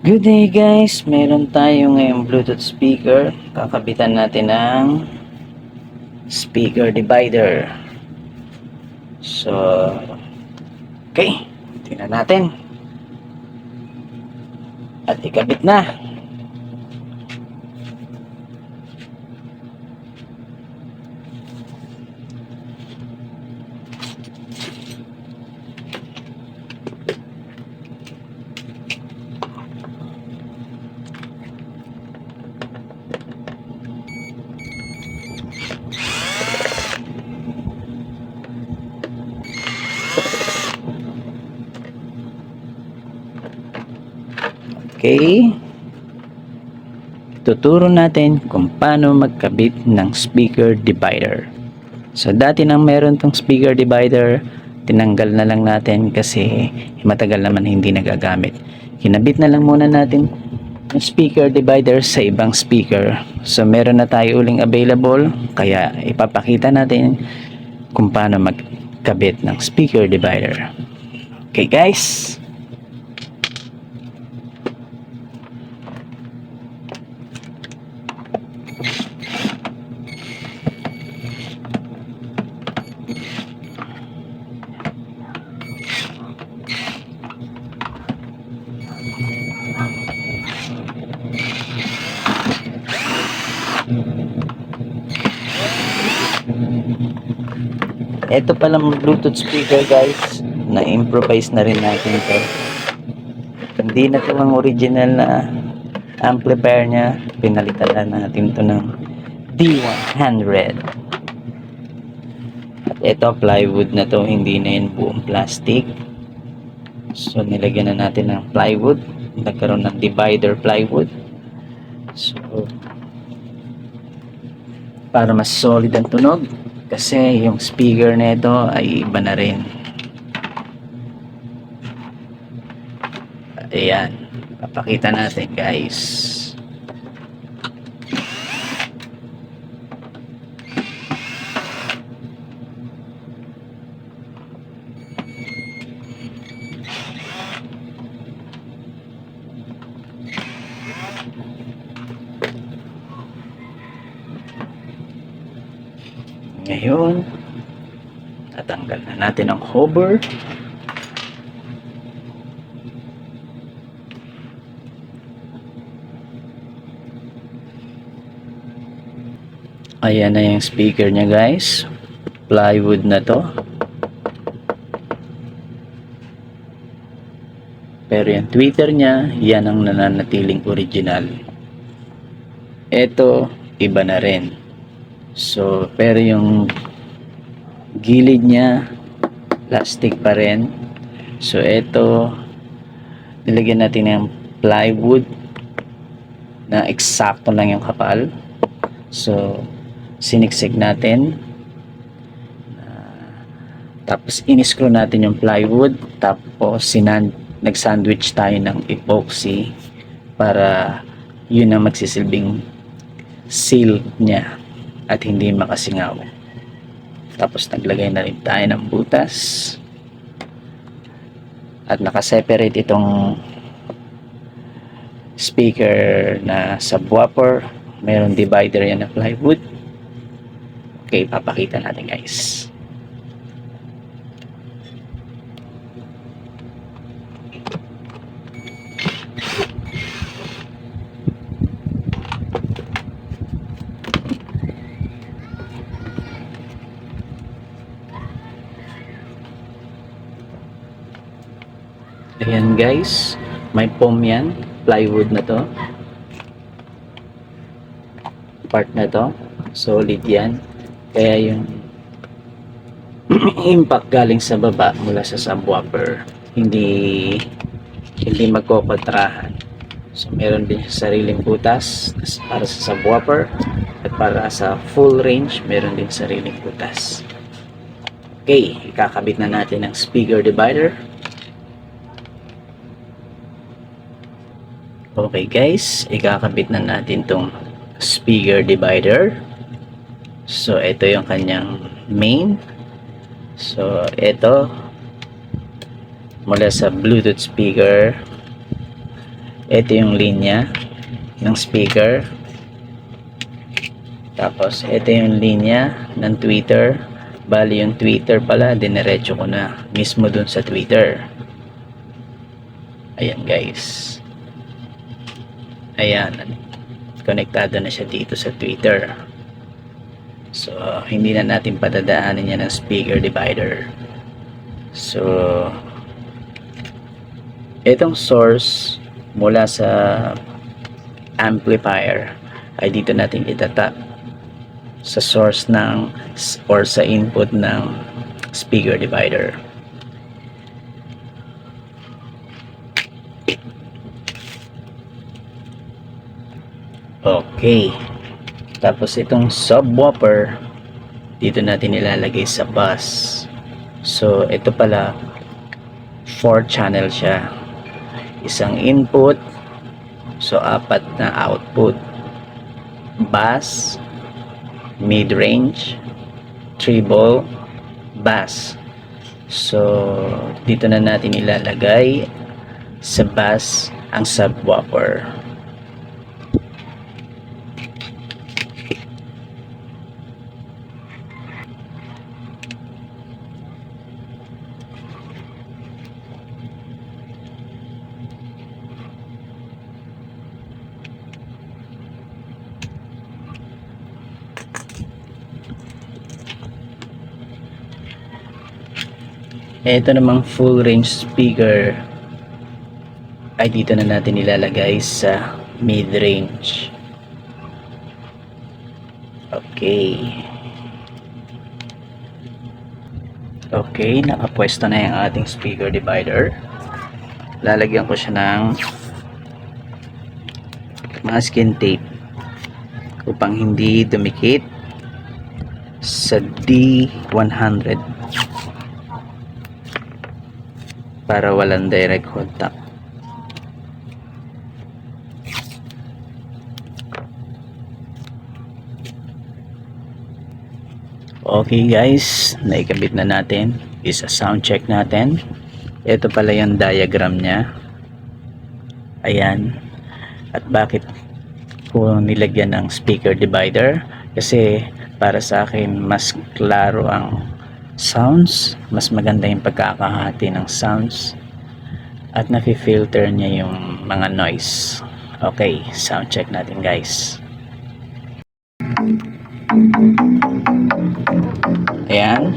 Good day guys, meron tayo ngayong Bluetooth speaker. Kakabitan natin ng speaker divider. So, okay, tingnan natin. At ikabit na. Okay. Tuturo natin kung paano magkabit ng speaker divider. So dati nang meron tong speaker divider, tinanggal na lang natin kasi matagal naman hindi nagagamit. Kinabit na lang muna natin yung speaker divider sa ibang speaker. So meron na tayo uling available, kaya ipapakita natin kung paano magkabit ng speaker divider. Okay guys. Ito palang Bluetooth speaker guys, na-improvise na rin natin ito. Hindi na ito ang original na amplifier niya, pinalitan na natin ito ng D100. At ito plywood na to, hindi na yun buong plastic. So nilagyan na natin ng plywood, nagkaroon ng divider plywood. So para mas solid ang tunog, kasi yung speaker nito ay iba na rin. Ayan, papakita natin guys. Ngayon, tatanggal na natin ang hover. Ayan na yung speaker niya guys. Plywood na to. Pero yung tweeter niya, yan ang nananatiling original. Ito, iba na rin. So, pero yung gilid niya, plastic pa rin. So, ito, nilagyan natin ng plywood na eksakto lang yung kapal. So, siniksik natin. Tapos, in-screw natin yung plywood. Tapos, nag-sandwich tayo ng epoxy para yun ang magsisilbing seal niya at hindi makasingaw. Tapos naglagay na rin tayo ng butas at nakaseparate itong speaker na subwoofer. Mayroong divider yan na plywood. Okay, papakita natin guys. Ayan guys, may foam yan, plywood na to, part na to, solid yan, kaya yung impact galing sa baba mula sa subwoofer hindi magkokontrahan. So meron din sariling butas para sa subwoofer at para sa full range meron din sariling butas. Okay, ikakabit na natin ang speaker divider. Okay guys, ikakabit na natin tong speaker divider. So ito yung kanyang main. So ito mula sa Bluetooth speaker Ito yung linya ng speaker. Tapos ito yung linya ng tweeter. Bali yung tweeter pala, diniretso ko na mismo dun sa tweeter. Ayan guys. Ayan, konektado na siya dito sa tweeter. So hindi na natin patadaanin yan ng speaker divider. So itong source mula sa amplifier ay dito natin itatap sa source ng or sa input ng speaker divider. Okay, tapos itong subwoofer dito natin ilalagay sa bus. So ito pala 4 channel siya, isang input, so 4 na output, bass, mid-range, treble, bass. So dito na natin ilalagay sa bass ang subwoofer. Ito namang full range speaker ay dito na natin ilalagay sa mid range. Okay. Okay, nakapwesto na yung ating speaker divider. Lalagyan ko siya ng masking tape upang hindi dumikit sa D100 para walang direct contact. Okay guys, naikabit na natin. Isa sound check natin. Ito pala yung diagram niya. Ayan. At bakit ko nilagyan ng speaker divider? Kasi para sa akin mas klaro ang sounds, mas maganda yung pagkakahati ng sounds at nafi-filter niya yung mga noise. Okay, sound check natin guys. Ayan.